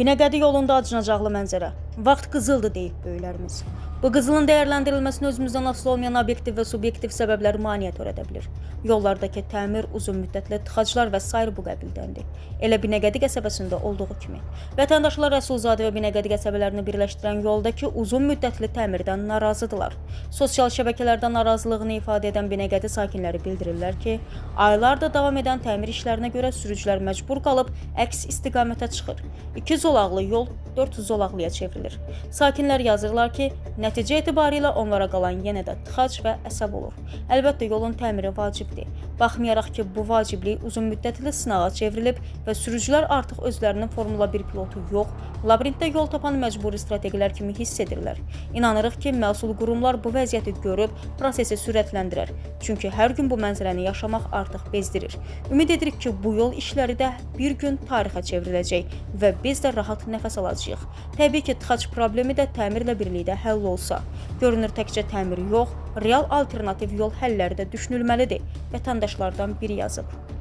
Binəqədi yolunda acınacaqlı mənzərə. Vaxt qızıldı deyib böyüklərimiz. Bu qızılın dəyərləndirilməsini özümüzdən asılı olmayan obyektiv və subyektiv səbəblər maneə törədə bilir. Yollardakı təmir, uzun müddətli tıxaclar və sair bu qəbildəndir. Elə Binəqədi qəsəbəsində olduğu kimi. Vətəndaşlar Rəsulzadə və Binəqədi qəsəbələrini birləşdirən yoldakı uzun müddətli təmirdən narazıdırlar. Sosial şəbəkələrdə narazılığını ifadə edən Binəqədi sakinləri bildirirlər ki, aylardır davam edən təmir işlərinə görə sürücülər məcbur qalıb əks istiqamətə çıxır. 2 zolaqlı yol 4 zolaqlıya çevrilir. Sakinlər yazırlar ki, nəticə etibarilə onlara qalan yenə də tıxac və əsəb olur. Əlbəttə yolun təmiri vacibdir. Baxmayaraq ki, bu vaciblik uzun müddətli sınağa çevrilib və sürücülər artıq özlərinin Formula 1 pilotu yox, labirintdə yol tapan məcburi strategilər kimi hiss edirlər. İnanırıq ki, məsul qurumlar bu vəziyyəti görüb prosesi sürətləndirər. Çünki hər gün bu mənzərəni yaşamaq artıq bezdirir. Ümid edirik ki, bu yol işləri də bir gün tarixə çevriləcək və biz də rahat nəfəs alacağıq. Təbii ki, tıxac problemi də təmirlə birlikdə həll olsa. Görünür təkcə təmir yox, real alternativ yol həlləri də düşünülməlidir. Vətəndaşlardan biri yazıb.